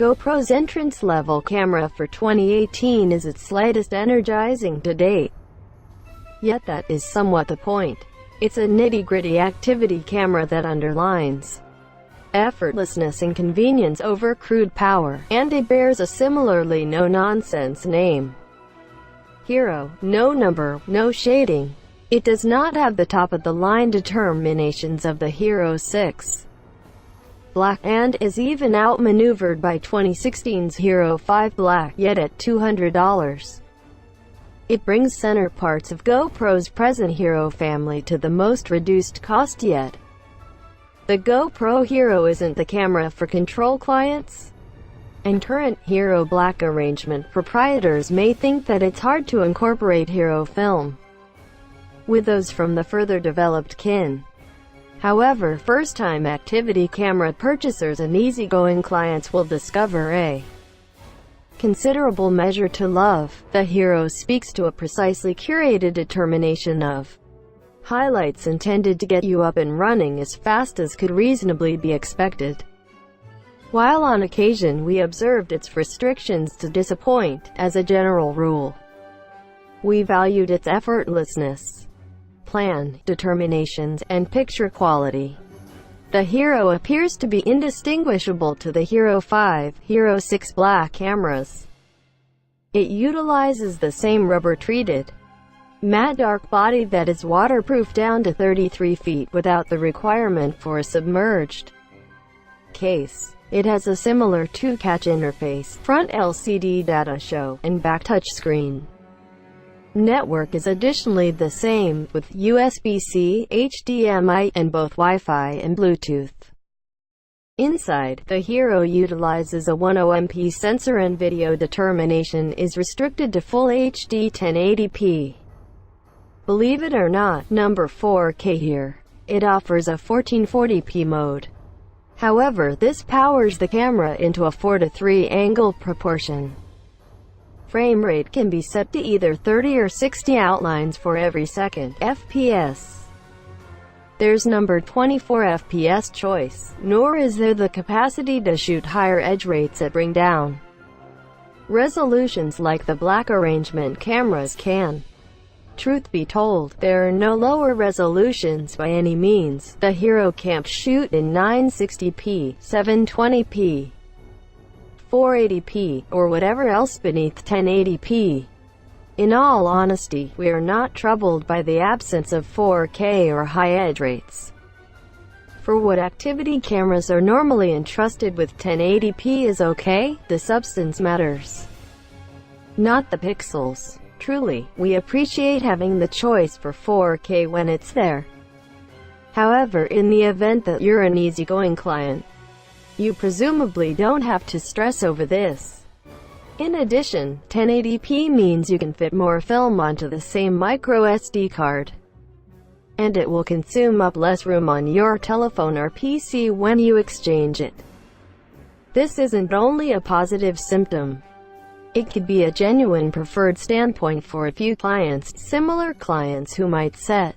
GoPro's entrance-level camera for 2018 is its slightest energizing to date. Yet that is somewhat the point. It's a nitty-gritty activity camera that underlines effortlessness and convenience over crude power, and it bears a similarly no-nonsense name. Hero, no number, no shading. It does not have the top-of-the-line determinations of the Hero 6 Black, and is even outmaneuvered by 2016's Hero 5 Black, yet at $200. It brings center parts of GoPro's present Hero family to the most reduced cost yet. The GoPro Hero isn't the camera for control clients, and current Hero Black arrangement proprietors may think that it's hard to incorporate Hero film with those from the further developed kin. However, first-time activity camera purchasers and easygoing clients will discover a considerable measure to love. The Hero speaks to a precisely curated determination of highlights intended to get you up and running as fast as could reasonably be expected. While on occasion we observed its restrictions to disappoint, as a general rule, we valued its effortlessness, plan, determinations, and picture quality. The Hero appears to be indistinguishable to the Hero 5, Hero 6 Black cameras. It utilizes the same rubber-treated, matte dark body that is waterproof down to 33 feet without the requirement for a submerged case. It has a similar two-catch interface, front LCD data show, and back touchscreen. Network is additionally the same, with USB-C, HDMI, and both Wi-Fi and Bluetooth. Inside, the Hero utilizes a 10MP sensor and video determination is restricted to Full HD 1080p. Believe it or not, number 4K here. It offers a 1440p mode. However, this powers the camera into a 4:3 angle proportion. Frame rate can be set to either 30 or 60 outlines for every second, FPS. There's number 24 FPS choice, nor is there the capacity to shoot higher edge rates at bring down resolutions like the Black arrangement cameras can. Truth be told, there are no lower resolutions by any means. The Hero can't shoot in 960p, 720p, 480p, or whatever else beneath 1080p. In all honesty, we are not troubled by the absence of 4K or high edge rates. For what activity cameras are normally entrusted with, 1080p is okay. The substance matters, not the pixels. Truly, we appreciate having the choice for 4K when it's there. However, in the event that you're an easygoing client, you presumably don't have to stress over this. In addition, 1080p means you can fit more film onto the same micro SD card, and it will consume up less room on your telephone or PC when you exchange it. This isn't only a positive symptom. It could be a genuine preferred standpoint for a few clients, similar clients who might set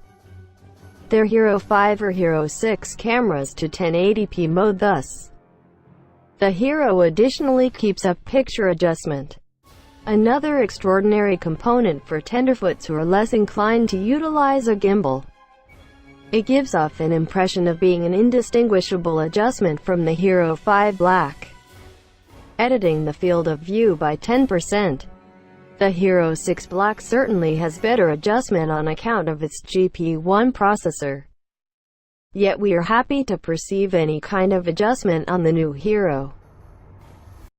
their Hero 5 or Hero 6 cameras to 1080p mode. Thus, the Hero additionally keeps up picture adjustment, another extraordinary component for tenderfoots who are less inclined to utilize a gimbal. It gives off an impression of being an indistinguishable adjustment from the Hero 5 Black, editing the field of view by 10%. The Hero 6 Black certainly has better adjustment on account of its GP1 processor. Yet we are happy to perceive any kind of adjustment on the new Hero.